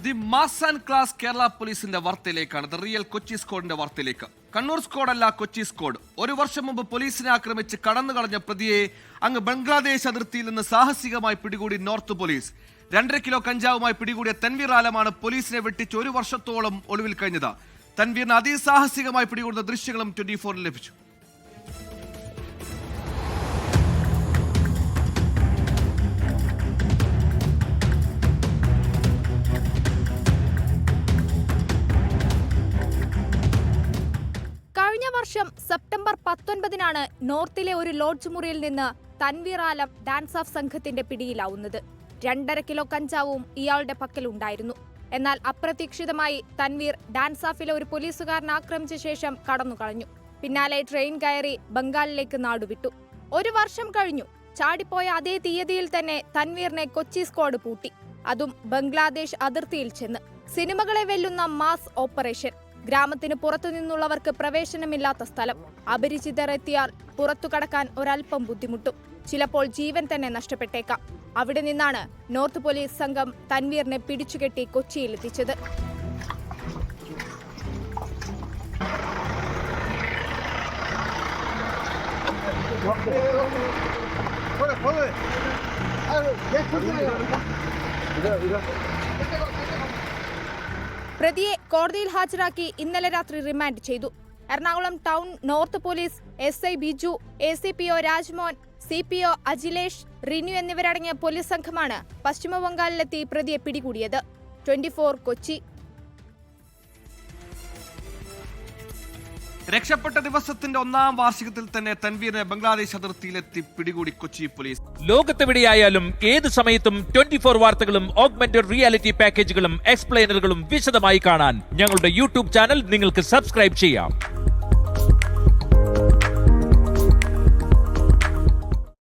The mass and class Kerala പോലീസിന്റെ വാർത്തയിലേക്കാണ്. The real Kochi സ്ക്വാഡിന്റെ വാർത്തയിലേക്ക്. Kannur സ്ക്വാഡല്ല, Kochi squad. ഒരു വർഷം മുമ്പ് പോലീസിനെ ആക്രമിച്ച് കടന്നു കളഞ്ഞ പ്രതിയെ അങ്ങ് ബംഗ്ലാദേശ് അതിർത്തിയിൽ നിന്ന് സാഹസികമായി പിടികൂടി നോർത്ത് പോലീസ്. 2.5 കിലോ കഞ്ചാവുമായി പിടികൂടിയ തൻവീർ ആലമാണ് പോലീസിനെ വെട്ടിച്ച് 1 വർഷത്തോളം ഒളിവിൽ കഴിഞ്ഞത്. തൻവീറിന് അതിസാഹസികമായി പിടികൂടുന്ന ദൃശ്യങ്ങളും 24 ലഭിച്ചു. കഴിഞ്ഞ വർഷം സെപ്റ്റംബർ 19-നാണ് നോർത്തിലെ ഒരു ലോഡ്ജ് മുറിയിൽ നിന്ന് തൻവീർ ആലം ഡാൻസ് ഓഫ് സംഘത്തിന്റെ പിടിയിലാവുന്നത്. 2.5 കിലോ കഞ്ചാവും ഇയാളുടെ പക്കലുണ്ടായിരുന്നു. എന്നാൽ അപ്രതീക്ഷിതമായി തൻവീർ ഡാൻസ് ഓഫിലെ ഒരു പോലീസുകാരനെ ആക്രമിച്ച ശേഷം കടന്നുകളഞ്ഞു. പിന്നാലെ ട്രെയിൻ കയറി ബംഗാളിലേക്ക് നാടുവിട്ടു. 1 വർഷം കഴിഞ്ഞു. ചാടിപ്പോയ അതേ തീയതിയിൽ തന്നെ തൻവീറിനെ കൊച്ചി സ്ക്വാഡ് പൂട്ടി. അതും ബംഗ്ലാദേശ് അതിർത്തിയിൽ ചെന്ന്. സിനിമകളെ വെല്ലുന്ന മാസ് ഓപ്പറേഷൻ. ഗ്രാമത്തിന് പുറത്തു നിന്നുള്ളവർക്ക് പ്രവേശനമില്ലാത്ത സ്ഥലം. അപരിചിതർ എത്തിയാൽ പുറത്തു കടക്കാൻ ഒരൽപ്പം ബുദ്ധിമുട്ടും. ചിലപ്പോൾ ജീവൻ തന്നെ നഷ്ടപ്പെട്ടേക്കാം. അവിടെ നിന്നാണ് നോർത്ത് പോലീസ് സംഘം തൻവീറിനെ പിടിച്ചുകെട്ടി കൊച്ചിയിലെത്തിച്ചത്. പ്രതിയെ കോടതിയിൽ ഹാജരാക്കി ഇന്നലെ രാത്രി റിമാൻഡ് ചെയ്തു. Ernakulam town north police SI Biju, ACPO Rajmohan, CPO Ajilesh, Rinu എന്നിവരടങ്ങിയ പോലീസ് സംഘമാണ് പശ്ചിമബംഗാളിലെത്തി പ്രതിയെ പിടികൂടിയത്. 24 കൊച്ചി. രക്ഷപ്പെട്ട ദിവസത്തിന്റെ 1-ാം വാർഷികത്തിൽ തന്നെ തൻവീറിനെ ബംഗ്ലാദേശ് അതിർത്തിയിലെത്തി പിടികൂടി കൊച്ചി പോലീസ്. ലോകത്തെവിടെയായാലും ഏത് സമയത്തും 24 വാർത്തകളും ഓഗ്മെന്റഡ് റിയാലിറ്റി പാക്കേജുകളും എക്സ്പ്ലെയിനറുകളും വിശദമായി കാണാൻ ഞങ്ങളുടെ YouTube ചാനൽ നിങ്ങൾക്ക് സബ്സ്ക്രൈബ് ചെയ്യാം.